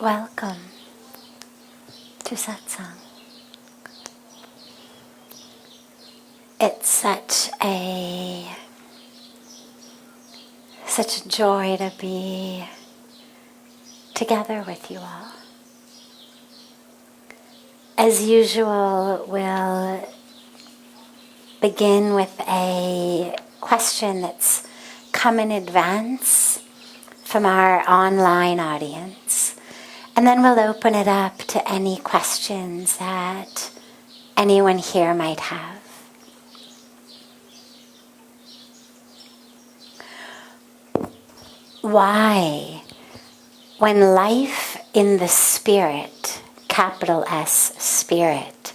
Welcome to Satsang. It's such a joy to be together with you all. As usual, we'll begin with a question that's come in advance from our online audience. And then we'll open it up to any questions that anyone here might have. Why, when life in the spirit, capital S, spirit,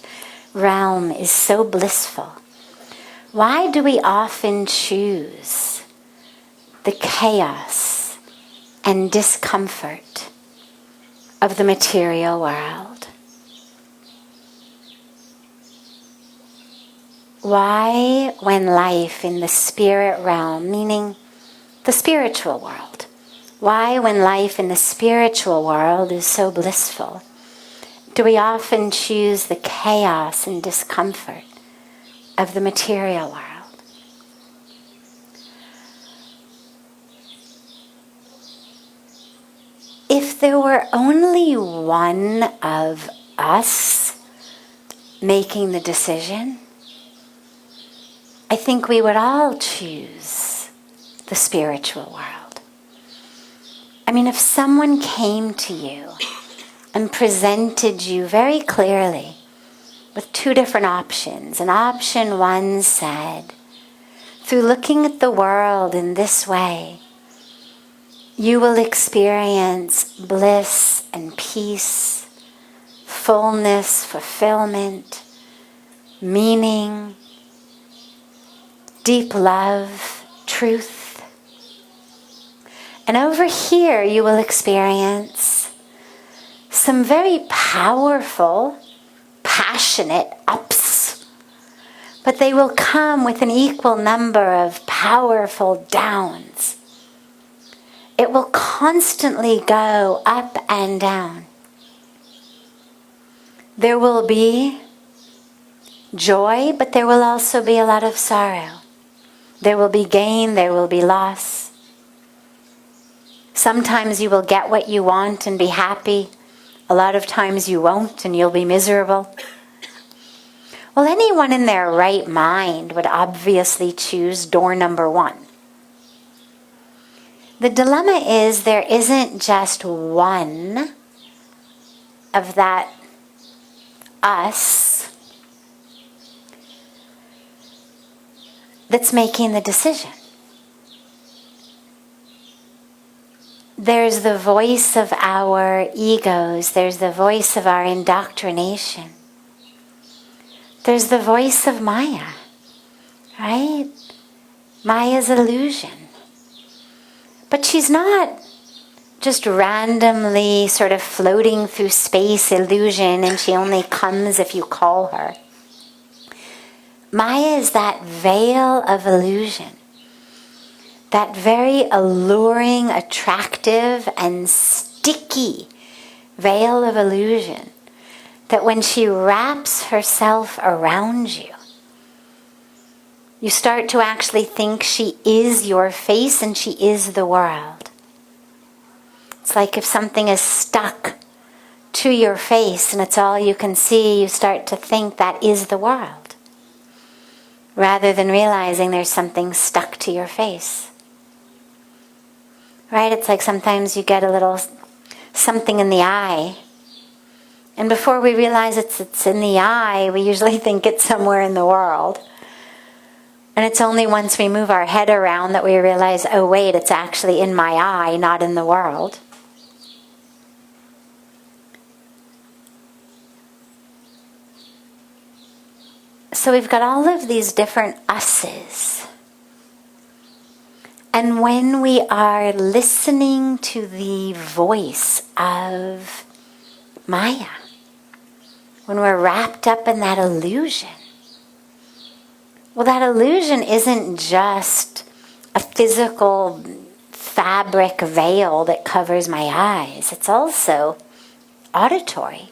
realm is so blissful, why do we often choose the chaos and discomfort of the material world? Why, when life in the spirit realm, meaning the spiritual world, why, when life in the spiritual world is so blissful, do we often choose the chaos and discomfort of the material world? If there were only one of us making the decision, I think we would all choose the spiritual world. I mean, if someone came to you and presented you very clearly with two different options, and option one said, through looking at the world in this way, you will experience bliss and peace, fullness, fulfillment, meaning, deep love, truth. And over here you will experience some very powerful, passionate ups, but they will come with an equal number of powerful downs. It will constantly go up and down. There will be joy, but there will also be a lot of sorrow. There will be gain, there will be loss. Sometimes you will get what you want and be happy. A lot of times you won't and you'll be miserable. Well, anyone in their right mind would obviously choose door number one. The dilemma is there isn't just one of that us that's making the decision. There's the voice of our egos. There's the voice of our indoctrination. There's the voice of Maya, right? Maya's illusion. But she's not just randomly sort of floating through space illusion and she only comes if you call her. Maya is that veil of illusion. That very alluring, attractive, and sticky veil of illusion that when she wraps herself around you, you start to actually think she is your face and she is the world. It's like if something is stuck to your face and it's all you can see, you start to think that is the world, rather than realizing there's something stuck to your face. Right? It's like sometimes you get a little something in the eye, and before we realize it's in the eye, we usually think it's somewhere in the world. And it's only once we move our head around that we realize, oh wait, it's actually in my eye, not in the world. So we've got all of these different us's. And when we are listening to the voice of Maya, when we're wrapped up in that illusion, well, that illusion isn't just a physical fabric veil that covers my eyes. It's also auditory,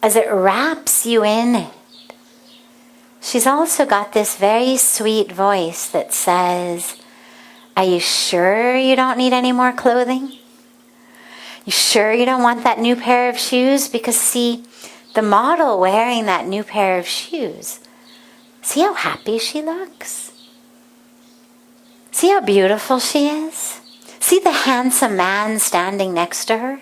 as it wraps you in it. She's also got this very sweet voice that says, are you sure you don't need any more clothing? You sure you don't want that new pair of shoes? Because see, the model wearing that new pair of shoes, see how happy she looks? See how beautiful she is? See the handsome man standing next to her?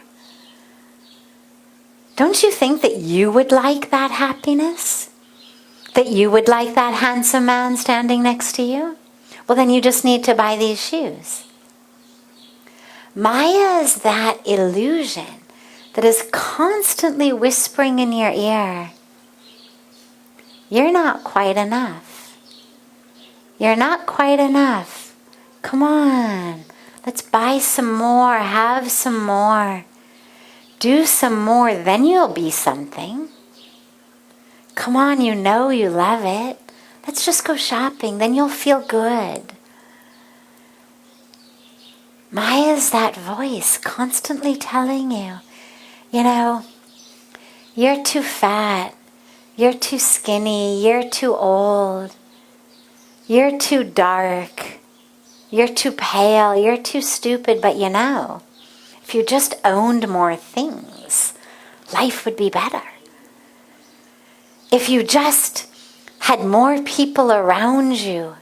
Don't you think that you would like that happiness? That you would like that handsome man standing next to you? Well, then you just need to buy these shoes. Maya is that illusion that is constantly whispering in your ear, you're not quite enough. You're not quite enough. Come on, let's buy some more, have some more. Do some more, then you'll be something. Come on, you know you love it. Let's just go shopping, then you'll feel good. Maya's that voice constantly telling you, you know, you're too fat, you're too skinny, you're too old, you're too dark, you're too pale, you're too stupid, but you know, if you just owned more things, life would be better. If you just had more people around you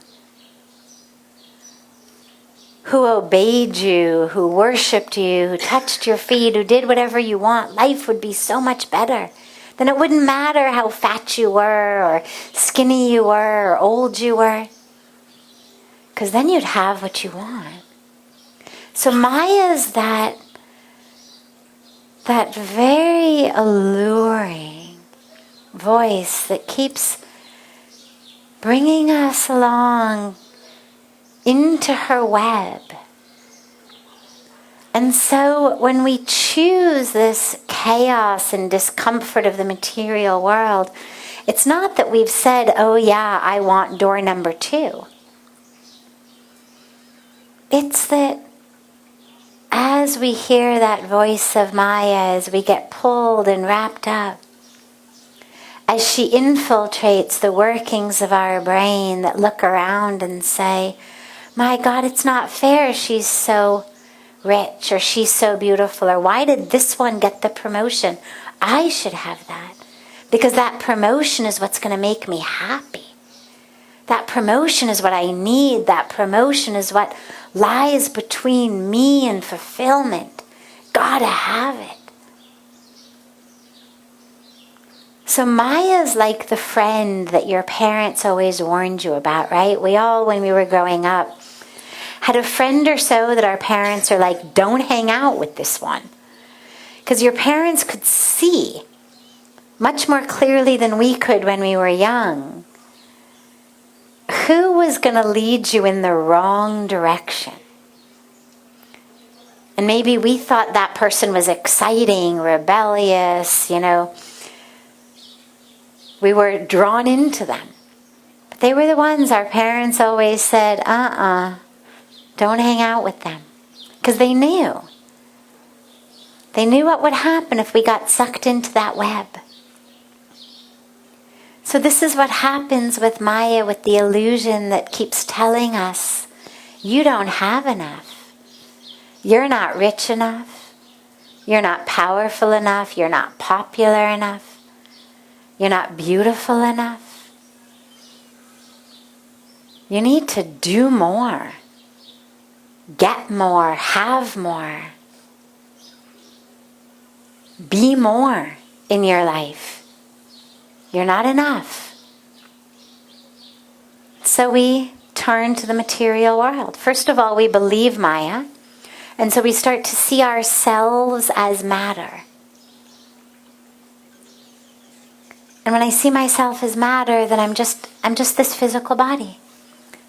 who obeyed you, who worshipped you, who touched your feet, who did whatever you want, life would be so much better. Then it wouldn't matter how fat you were, or skinny you were, or old you were, because then you'd have what you want. So Maya's that very alluring voice that keeps bringing us along into her web. And so when we choose this chaos and discomfort of the material world, it's not that we've said, oh yeah, I want door number 2. It's that as we hear that voice of Maya, as we get pulled and wrapped up, as she infiltrates the workings of our brain that look around and say, my God, it's not fair she's so rich, or she's so beautiful, or why did this one get the promotion? I should have that, because that promotion is what's going to make me happy. That promotion is what I need. That promotion is what lies between me and fulfillment. Gotta have it. So Maya's like the friend that your parents always warned you about, right? We all, when we were growing up, had a friend or so that our parents are like, don't hang out with this one. Because your parents could see much more clearly than we could when we were young who was going to lead you in the wrong direction. And maybe we thought that person was exciting, rebellious, you know. We were drawn into them. But they were the ones our parents always said, don't hang out with them. Because they knew. They knew what would happen if we got sucked into that web. So this is what happens with Maya, with the illusion that keeps telling us, you don't have enough. You're not rich enough. You're not powerful enough. You're not popular enough. You're not beautiful enough. You need to do more. Get more. Have more. Be more in your life. You're not enough. So we turn to the material world. First of all, we believe Maya. And so we start to see ourselves as matter. And when I see myself as matter, then I'm just this physical body.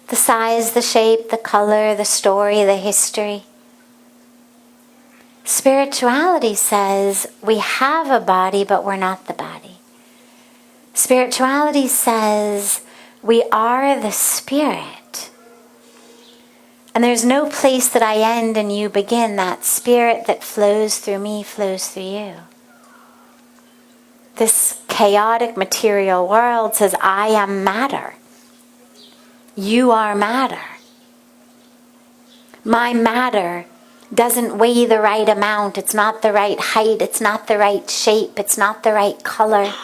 The size, the shape, the color, the story, the history. Spirituality says we have a body, but we're not the body. Spirituality says we are the spirit. And there's no place that I end and you begin. That spirit that flows through me flows through you. This chaotic material world says, I am matter. You are matter. My matter doesn't weigh the right amount. It's not the right height. It's not the right shape. It's not the right color.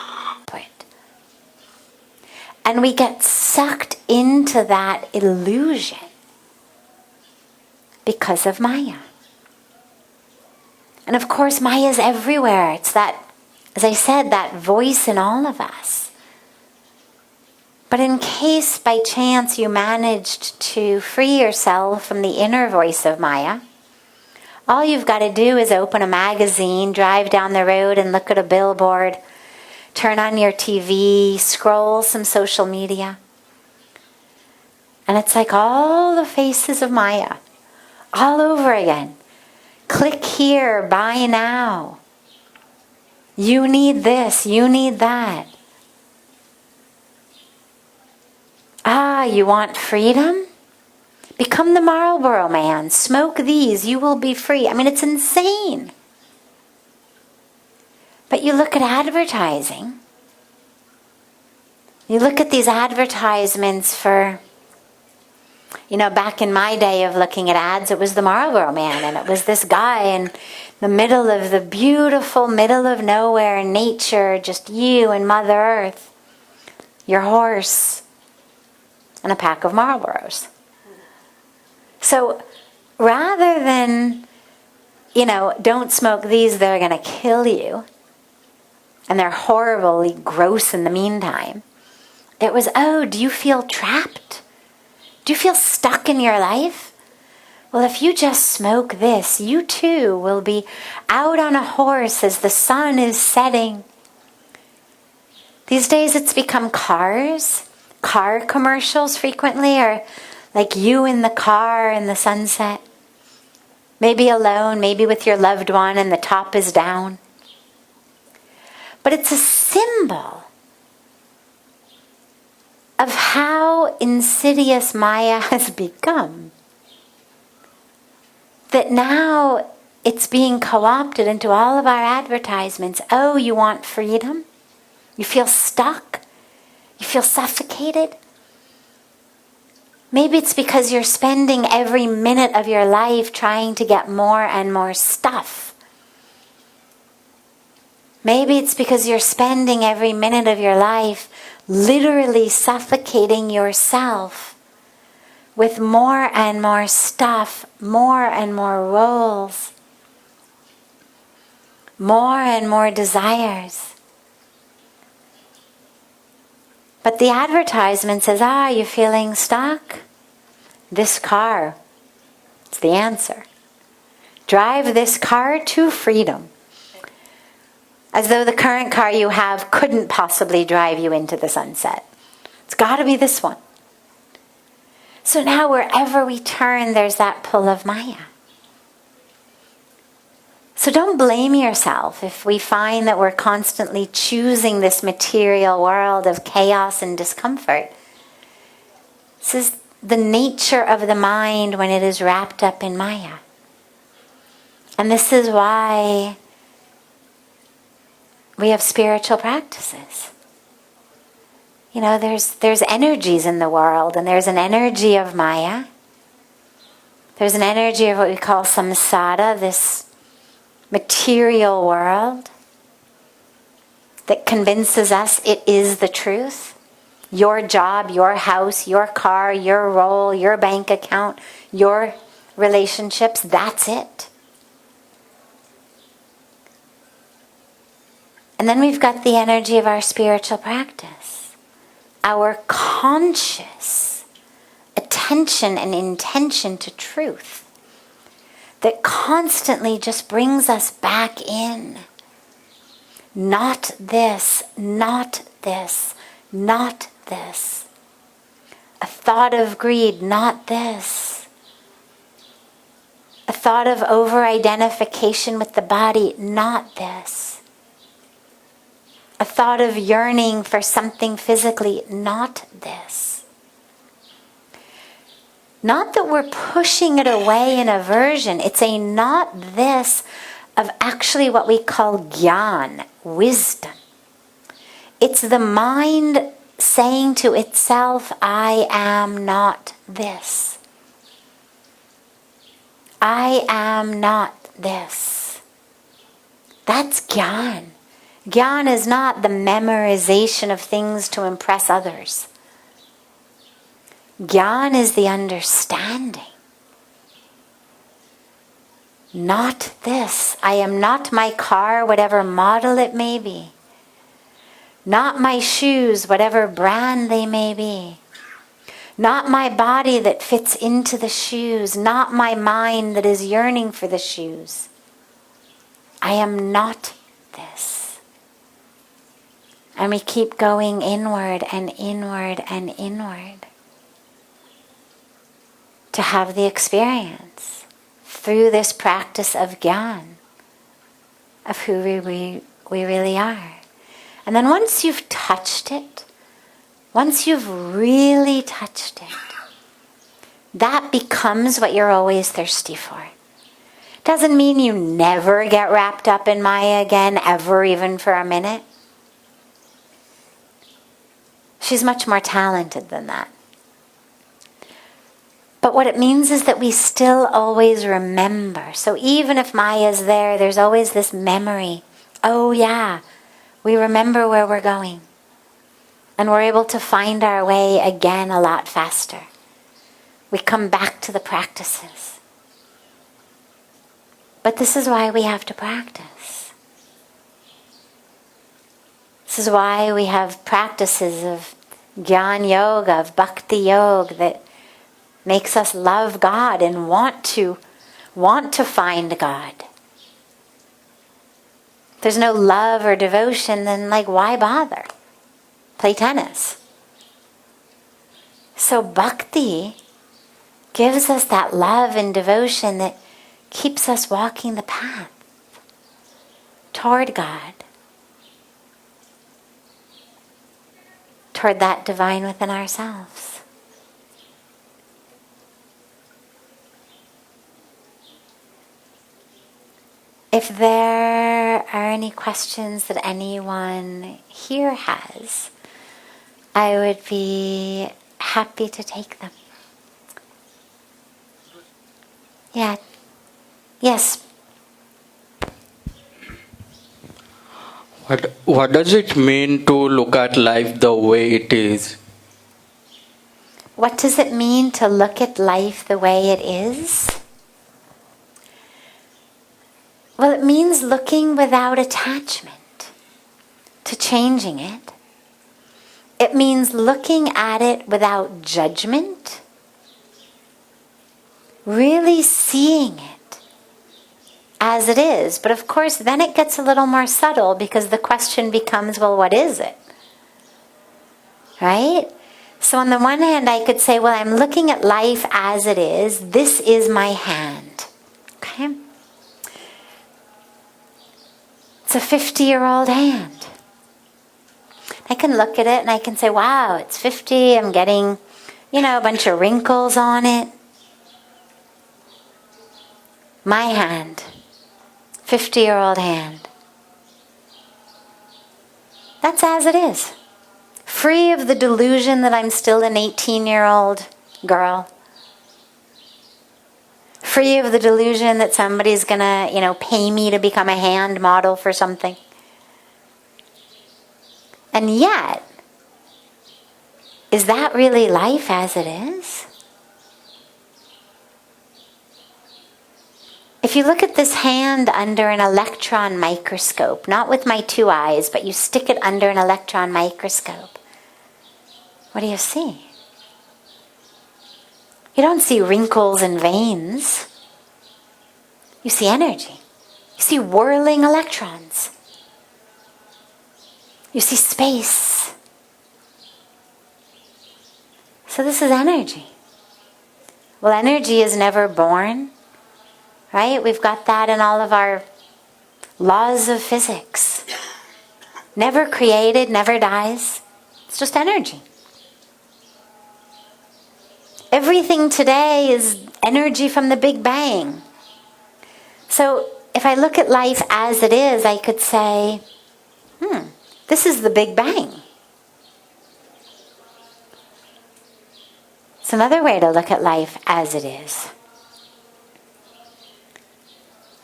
And we get sucked into that illusion because of Maya. And of course, Maya is everywhere. It's that, as I said, that voice in all of us. But in case by chance you managed to free yourself from the inner voice of Maya, all you've got to do is open a magazine, drive down the road and look at a billboard, turn on your TV, scroll some social media. And it's like all the faces of Maya, all over again. Click here, buy now. You need this, you need that. Ah, you want freedom? Become the Marlboro Man. Smoke these, you will be free. I mean, it's insane. But you look at advertising. You look at these advertisements for, back in my day of looking at ads, it was the Marlboro Man, and it was this guy in the middle of the beautiful middle of nowhere nature, just you and Mother Earth, your horse, and a pack of Marlboros. So rather than, don't smoke these, they're going to kill you, and they're horribly gross in the meantime, it was, do you feel trapped? Do you feel stuck in your life? Well, if you just smoke this, you too will be out on a horse as the sun is setting. These days it's become cars. Car commercials frequently are like you in the car in the sunset. Maybe alone, maybe with your loved one and the top is down. But it's a symbol of how insidious Maya has become. That now it's being co-opted into all of our advertisements. Oh, you want freedom? You feel stuck? You feel suffocated? Maybe it's because you're spending every minute of your life trying to get more and more stuff. Maybe it's because you're spending every minute of your life literally suffocating yourself with more and more stuff, more and more roles, more and more desires. But the advertisement says, you're feeling stuck? This car, it's the answer. Drive this car to freedom. As though the current car you have couldn't possibly drive you into the sunset. It's got to be this one. So now wherever we turn, there's that pull of Maya. So don't blame yourself if we find that we're constantly choosing this material world of chaos and discomfort. This is the nature of the mind when it is wrapped up in Maya. And this is why we have spiritual practices. There's energies in the world, and there's an energy of Maya. There's an energy of what we call samsara, this material world that convinces us it is the truth. Your job, your house, your car, your role, your bank account, your relationships, that's it. And then we've got the energy of our spiritual practice, our conscious attention and intention to truth that constantly just brings us back in. Not this, not this, not this. A thought of greed, not this. A thought of over-identification with the body, not this. A thought of yearning for something physically, not this. Not that we're pushing it away in aversion. It's a not this of actually what we call gyan, wisdom. It's the mind saying to itself, I am not this. I am not this. That's Gyan. Gyan is not the memorization of things to impress others. Gyan is the understanding. Not this. I am not my car, whatever model it may be. Not my shoes, whatever brand they may be. Not my body that fits into the shoes. Not my mind that is yearning for the shoes. I am not this. And we keep going inward and inward and inward to have the experience through this practice of Gyan, of who we really are. And then once you've touched it, once you've really touched it, that becomes what you're always thirsty for. Doesn't mean you never get wrapped up in Maya again, ever, even for a minute. She's much more talented than that. But what it means is that we still always remember. So even if Maya's there, there's always this memory. Oh yeah, we remember where we're going. And we're able to find our way again a lot faster. We come back to the practices. But this is why we have to practice. This is why we have practices of Jnana Yoga, of Bhakti Yoga, that makes us love God and want to find God. If there's no love or devotion, then why bother? Play tennis. So bhakti gives us that love and devotion that keeps us walking the path toward God, toward that divine within ourselves. If there are any questions that anyone here has, I would be happy to take them. Yeah. Yes. What does it mean to look at life the way it is? What does it mean to look at life the way it is? Well, it means looking without attachment to changing it. It means looking at it without judgment, really seeing it as it is. But of course, then it gets a little more subtle because the question becomes, well, what is it? Right? So on the one hand, I could say, well, I'm looking at life as it is. This is my hand. Okay? It's a 50-year-old hand. I can look at it and I can say, wow, it's 50. I'm getting, a bunch of wrinkles on it. My hand. 50-year-old hand. That's as it is. Free of the delusion that I'm still an 18-year-old girl. Free of the delusion that somebody's going to, pay me to become a hand model for something. And yet, is that really life as it is? If you look at this hand under an electron microscope, not with my two eyes, but you stick it under an electron microscope, what do you see? You don't see wrinkles and veins. You see energy. You see whirling electrons. You see space. So this is energy. Well, energy is never born, right? We've got that in all of our laws of physics. Never created, never dies. It's just energy. Everything today is energy from the Big Bang. So if I look at life as it is, I could say, this is the Big Bang. It's another way to look at life as it is.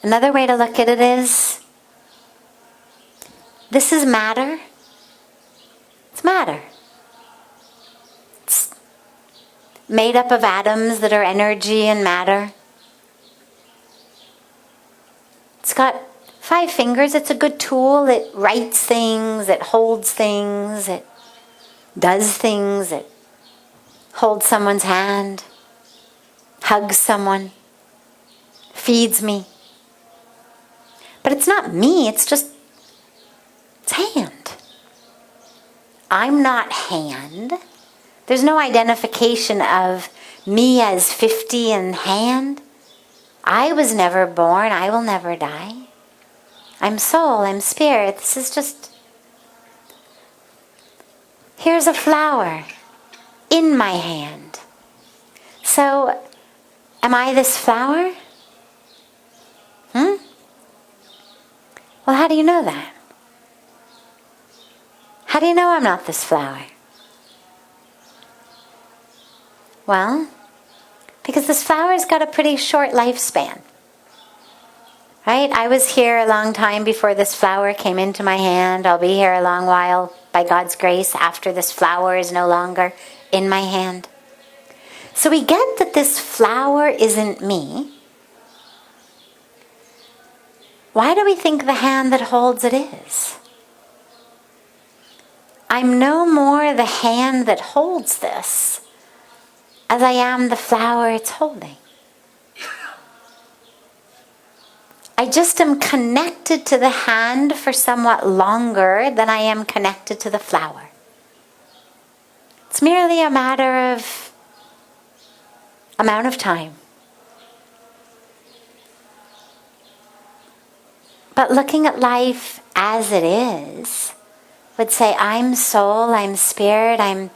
Another way to look at it is, this is matter. It's matter. It's made up of atoms that are energy and matter. It's got 5 fingers. It's a good tool. It writes things. It holds things. It does things. It holds someone's hand, hugs someone, feeds me. But it's not me. It's hand. I'm not hand. There's no identification of me as 50 and hand. I was never born. I will never die. I'm soul. I'm spirit. This is just... Here's a flower in my hand. So, am I this flower? Well, how do you know that? How do you know I'm not this flower? Well, because this flower's got a pretty short lifespan. Right? I was here a long time before this flower came into my hand. I'll be here a long while, by God's grace, after this flower is no longer in my hand. So we get that this flower isn't me. Why do we think the hand that holds it is? I'm no more the hand that holds this as I am the flower it's holding. I just am connected to the hand for somewhat longer than I am connected to the flower. It's merely a matter of amount of time. But looking at life as it is would say, I'm soul, I'm spirit, I'm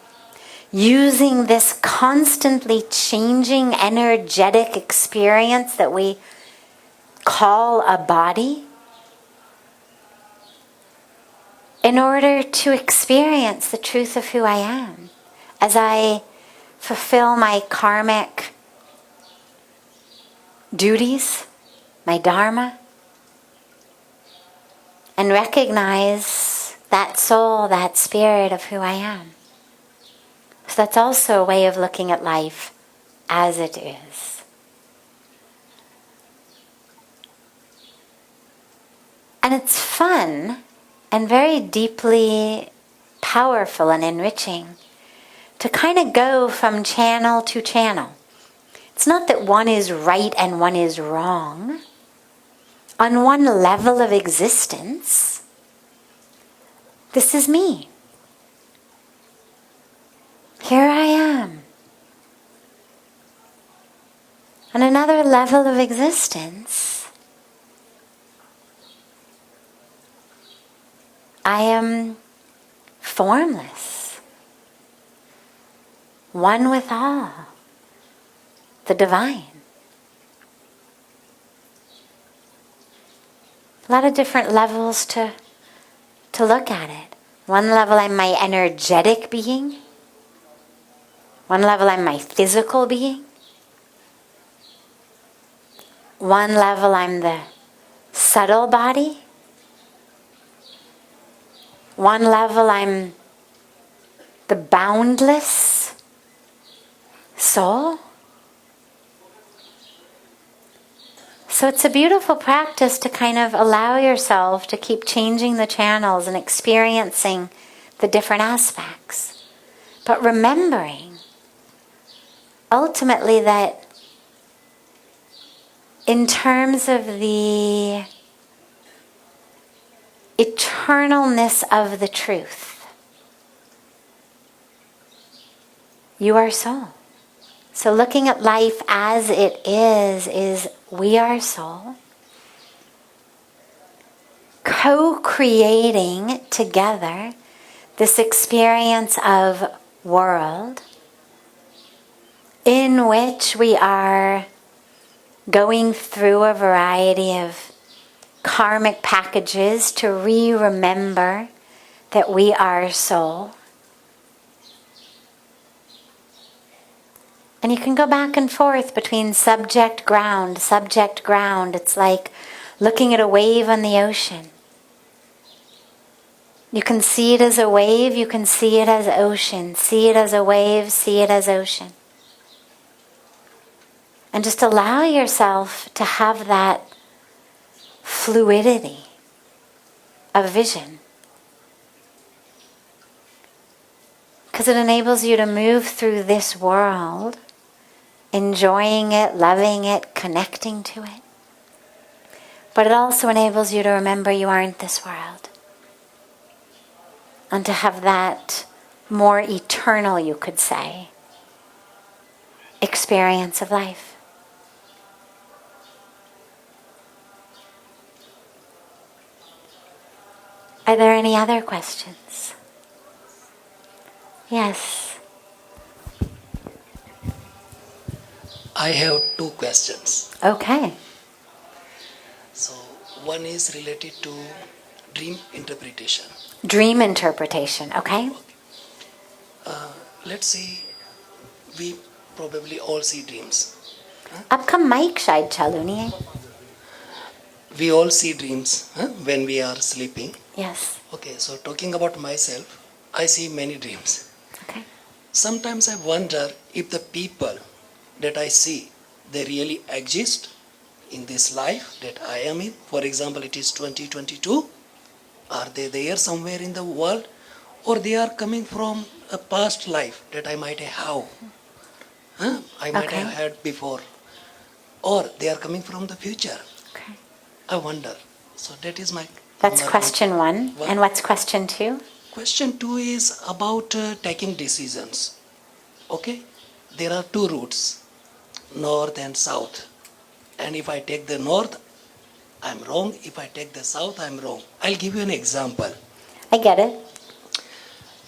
using this constantly changing energetic experience that we call a body in order to experience the truth of who I am as I fulfill my karmic duties, my dharma, and recognize that soul, that spirit of who I am. So that's also a way of looking at life as it is. And it's fun and very deeply powerful and enriching to kind of go from channel to channel. It's not that one is right and one is wrong. On one level of existence, this is me. Here I am. On another level of existence, I am formless, one with all, the divine. A lot of different levels to look at it. One level, I'm my energetic being. One level, I'm my physical being. One level, I'm the subtle body. One level, I'm the boundless soul. So it's a beautiful practice to kind of allow yourself to keep changing the channels and experiencing the different aspects. But remembering ultimately that in terms of the eternalness of the truth, you are soul. So looking at life as it is we are soul, co-creating together this experience of world in which we are going through a variety of karmic packages to remember that we are soul. And you can go back and forth between subject, ground, subject, ground. It's like looking at a wave on the ocean. You can see it as a wave, you can see it as ocean. See it as a wave, see it as ocean. And just allow yourself to have that fluidity of vision. Because it enables you to move through this world, enjoying it, loving it, connecting to it. But it also enables you to remember you aren't this world. And to have that more eternal, you could say, experience of life. Are there any other questions? Yes. I have two questions. Okay. So one is related to dream interpretation. Dream interpretation, okay? Let's say we probably all see dreams. आपका mic शायद चालू नहीं है. We all see dreams when we are sleeping. Yes. Okay, so talking about myself, I see many dreams. Okay. Sometimes I wonder if the people that I see, they really exist in this life that I am in. For example, it is 2022. Are they there somewhere in the world? Or they are coming from a past life that I might have. I might Okay. have had before. Or they are coming from the future. Okay. I wonder. So that is my... That's my question one. What? And what's question two? Question 2 is about taking decisions. Okay? There are two routes, north and south. And if I take the north, I'm wrong. If I take the south, I'm wrong. I'll give you an example. I get it.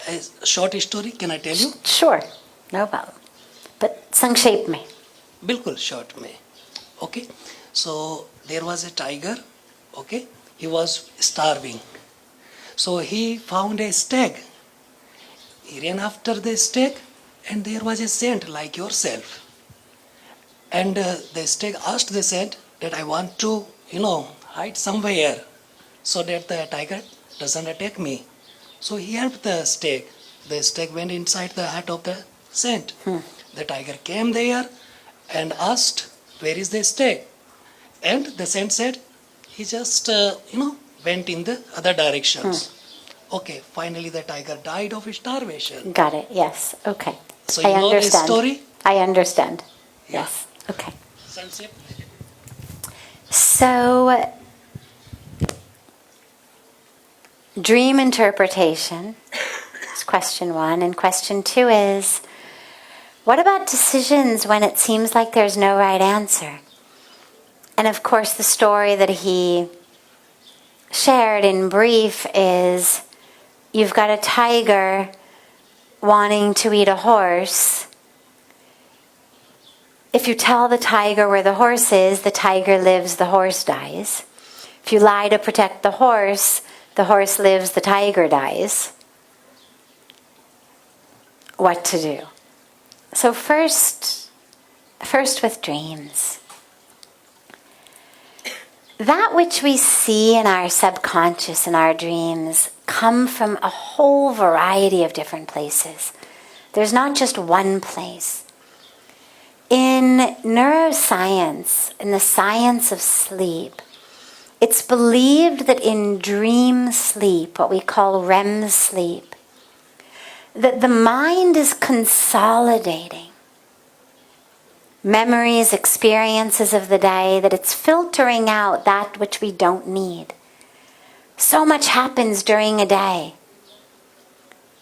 A short story, can I tell you? Sure. No problem. But संक्षेप में. बिल्कुल short में. Okay? So there was a tiger. Okay? He was starving. So he found a stag. He ran after the stag, and there was a saint like yourself. And the stag asked the saint that I want to, hide somewhere so that the tiger doesn't attack me. So he helped the stag. The stag went inside the hut of the saint. The tiger came there and asked, where is the stag? And the saint said, he just, went in the other directions. Okay, finally the tiger died of starvation. Got it. Yes. Okay. So I you know the understand. story? I understand. Yeah. Yes. Okay. Sunset? So, dream interpretation is question one. And question two is, what about decisions when it seems like there's no right answer? And of course, the story that he shared in brief is, you've got a tiger wanting to eat a horse. If you tell the tiger where the horse is, the tiger lives, the horse dies. If you lie to protect the horse lives, the tiger dies. What to do? So first with dreams. That which we see in our subconscious, in our dreams, come from a whole variety of different places. There's not just one place. In neuroscience, in the science of sleep, it's believed that in dream sleep, what we call REM sleep, that the mind is consolidating memories, experiences of the day, that it's filtering out that which we don't need. So much happens during a day,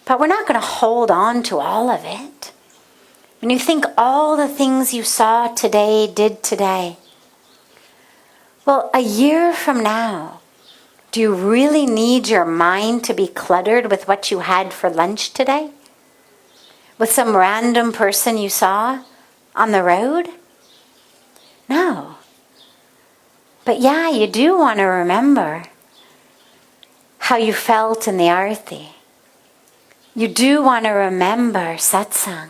but we're not going to hold on to all of it. When you think all the things you saw today, did today, well, a year from now, do you really need your mind to be cluttered with what you had for lunch today? With some random person you saw on the road? No. But yeah, you do want to remember how you felt in the arti. You do want to remember satsang.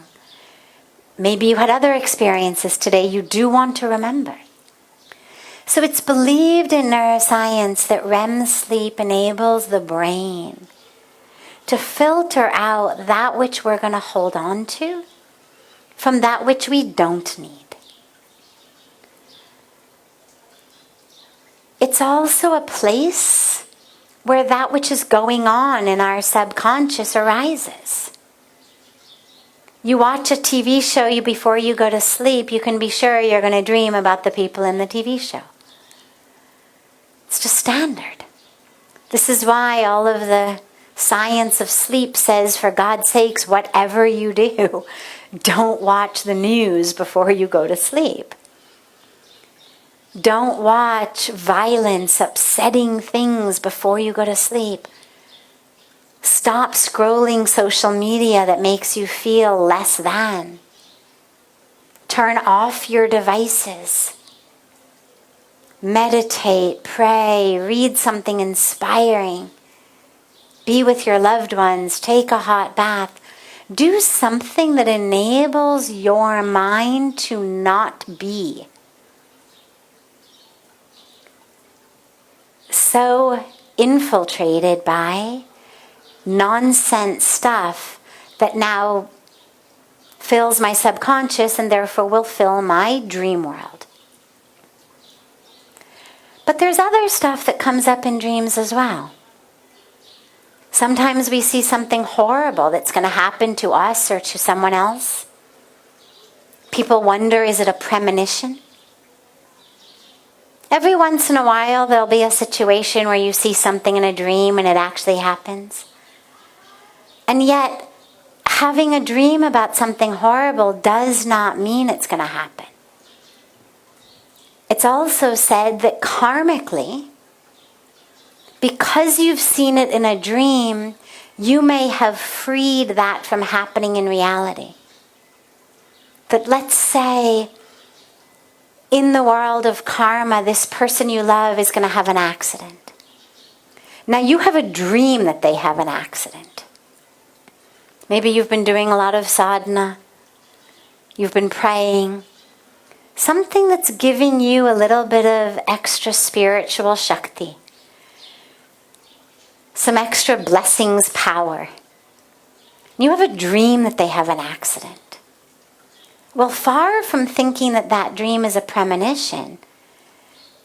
Maybe you had other experiences today you do want to remember. So it's believed in neuroscience that REM sleep enables the brain to filter out that which we're going to hold on to from that which we don't need. It's also a place where that which is going on in our subconscious arises. You watch a TV show before you go to sleep, you can be sure you're going to dream about the people in the TV show. It's just standard. This is why all of the science of sleep says, for God's sakes, whatever you do, don't watch the news before you go to sleep. Don't watch violence, upsetting things before you go to sleep. Stop scrolling social media that makes you feel less than. Turn off your devices. Meditate, pray, read something inspiring. Be with your loved ones, take a hot bath. Do something that enables your mind to not be so infiltrated by nonsense stuff that now fills my subconscious and therefore will fill my dream world. But there's other stuff that comes up in dreams as well. Sometimes we see something horrible that's going to happen to us or to someone else. People wonder, is it a premonition? Every once in a while there'll be a situation where you see something in a dream and it actually happens. And yet, having a dream about something horrible does not mean it's going to happen. It's also said that karmically, because you've seen it in a dream, you may have freed that from happening in reality. That let's say, in the world of karma, this person you love is going to have an accident. Now you have a dream that they have an accident. Maybe you've been doing a lot of sadhana. You've been praying. Something that's giving you a little bit of extra spiritual shakti. Some extra blessings, power. You have a dream that they have an accident. Well, far from thinking that that dream is a premonition,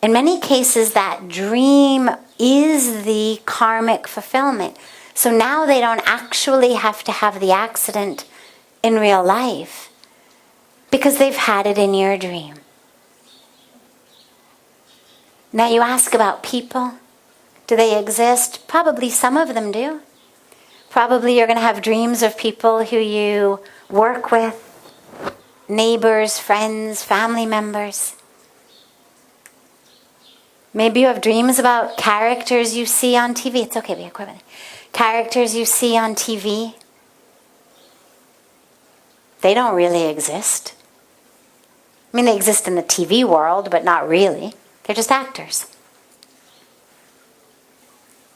in many cases that dream is the karmic fulfillment. So now they don't actually have to have the accident in real life because they've had it in your dream. Now you ask about people. Do they exist? Probably some of them do. Probably you're going to have dreams of people who you work with, neighbors, friends, family members. Maybe you have dreams about characters you see on TV. It's okay, be quiet. Characters you see on TV. They don't really exist. I mean, they exist in the TV world, but not really. They're just actors.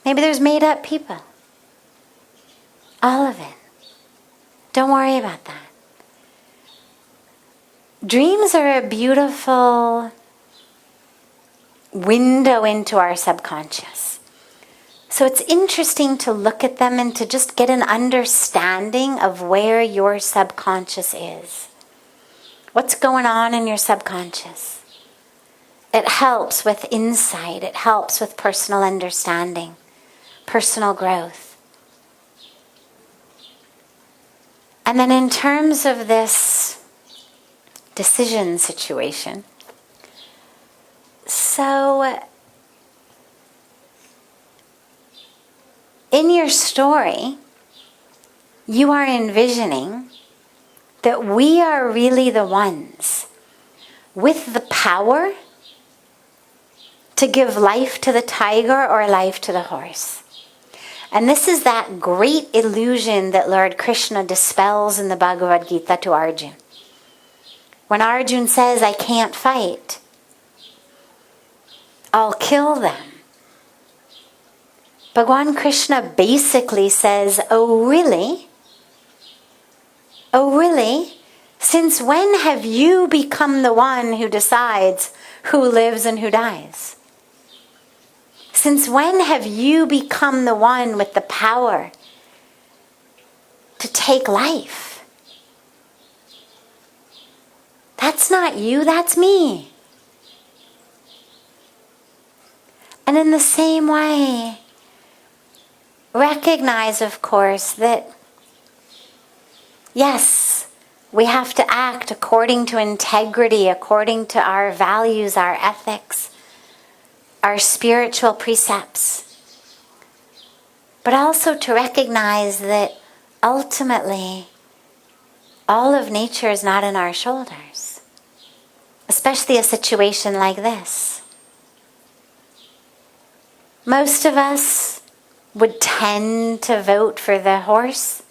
Maybe there's made-up people. All of it. Don't worry about that. Dreams are a beautiful window into our subconscious. So it's interesting to look at them and to just get an understanding of where your subconscious is. What's going on in your subconscious? It helps with insight. It helps with personal understanding, personal growth. And then in terms of this decision situation, so in your story, you are envisioning that we are really the ones with the power to give life to the tiger or life to the horse. And this is that great illusion that Lord Krishna dispels in the Bhagavad Gita to Arjuna. When Arjuna says, I can't fight, I'll kill them. Bhagavan Krishna basically says, oh really? Oh really? Since when have you become the one who decides who lives and who dies? Since when have you become the one with the power to take life? That's not you, that's me. And in the same way, recognize, of course, that yes, we have to act according to integrity, according to our values, our ethics, our spiritual precepts. But also to recognize that ultimately, all of nature is not in our shoulders. Especially a situation like this. Most of us would tend to vote for the horse.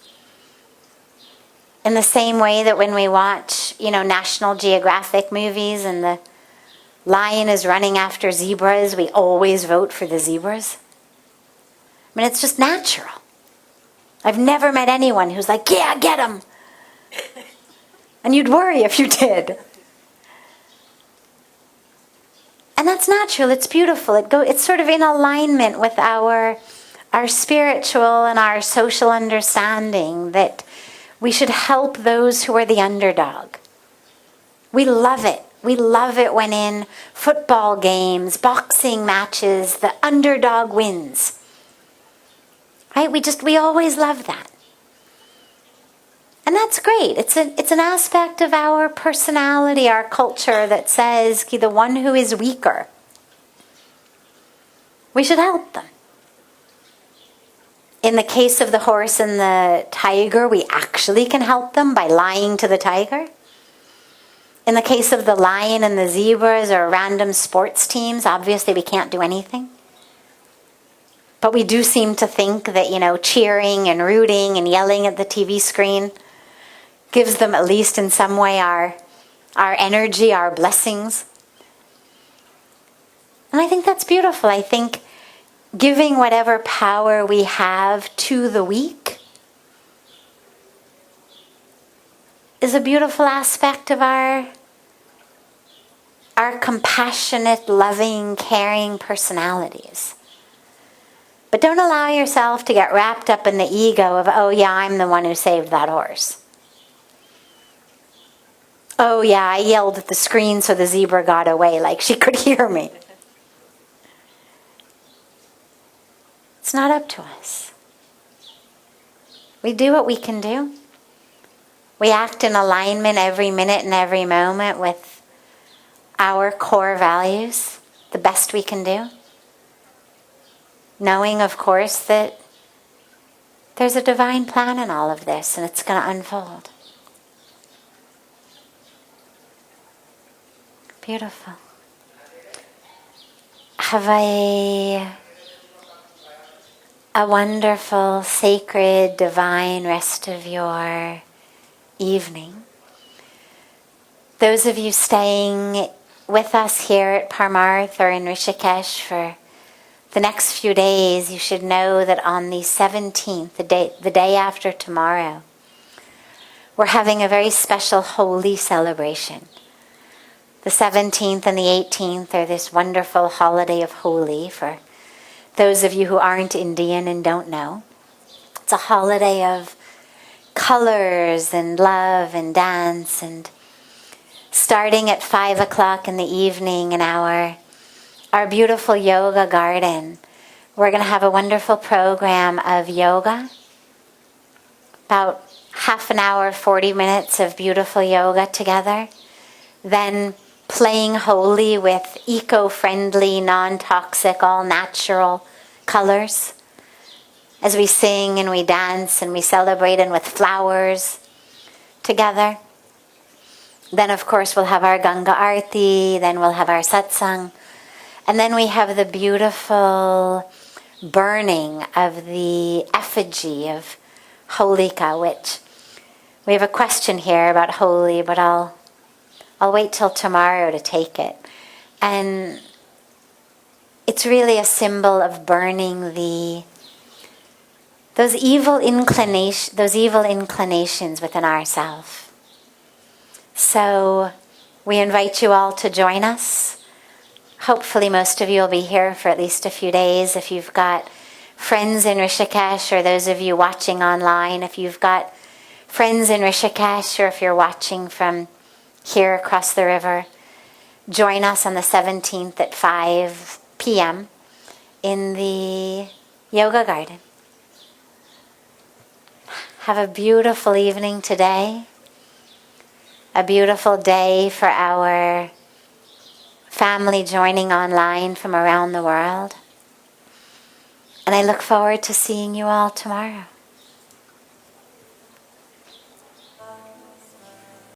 In the same way that when we watch, National Geographic movies and the lion is running after zebras, we always vote for the zebras. I mean, it's just natural. I've never met anyone who's like, yeah, get him. And you'd worry if you did. And that's natural, it's beautiful. It's sort of in alignment with our spiritual and our social understanding that we should help those who are the underdog. We love it. We love it when in football games, boxing matches, the underdog wins. Right? We always love that. And that's great. It's an aspect of our personality, our culture that says the one who is weaker, we should help them. In the case of the horse and the tiger, we actually can help them by lying to the tiger. In the case of the lion and the zebras or random sports teams, obviously we can't do anything. But we do seem to think that, cheering and rooting and yelling at the TV screen gives them, at least in some way, our energy, our blessings. And I think that's beautiful. I think giving whatever power we have to the weak is a beautiful aspect of our compassionate, loving, caring personalities. But don't allow yourself to get wrapped up in the ego of, oh yeah, I'm the one who saved that horse. Oh yeah, I yelled at the screen so the zebra got away, like she could hear me. It's not up to us. We do what we can do. We act in alignment every minute and every moment with our core values, the best we can do. Knowing, of course, that there's a divine plan in all of this and it's going to unfold. Beautiful. Have a wonderful, sacred, divine rest of your evening. Those of you staying with us here at Parmarth or in Rishikesh for the next few days, you should know that on the 17th, the day after tomorrow, we're having a very special holy celebration. The 17th and the 18th are this wonderful holiday of Holi for those of you who aren't Indian and don't know. It's a holiday of colors and love and dance, and starting at 5 o'clock in the evening in our beautiful yoga garden, we're going to have a wonderful program of yoga. About half an hour, 40 minutes of beautiful yoga together. Then playing Holi with eco-friendly, non-toxic, all-natural colors. As we sing and we dance and we celebrate and with flowers together. Then, of course, we'll have our Ganga Arti, then we'll have our Satsang. And then we have the beautiful burning of the effigy of Holika, which we have a question here about Holi, but I'll wait till tomorrow to take it. And it's really a symbol of burning those evil inclinations within ourselves. So we invite you all to join us. Hopefully most of you will be here for at least a few days. If you've got friends in Rishikesh, or those of you watching online, if you've got friends in Rishikesh, or if you're watching from here across the river, join us on the 17th at 5 p.m. in the yoga garden. Have a beautiful evening today. A beautiful day for our family joining online from around the world. And I look forward to seeing you all tomorrow.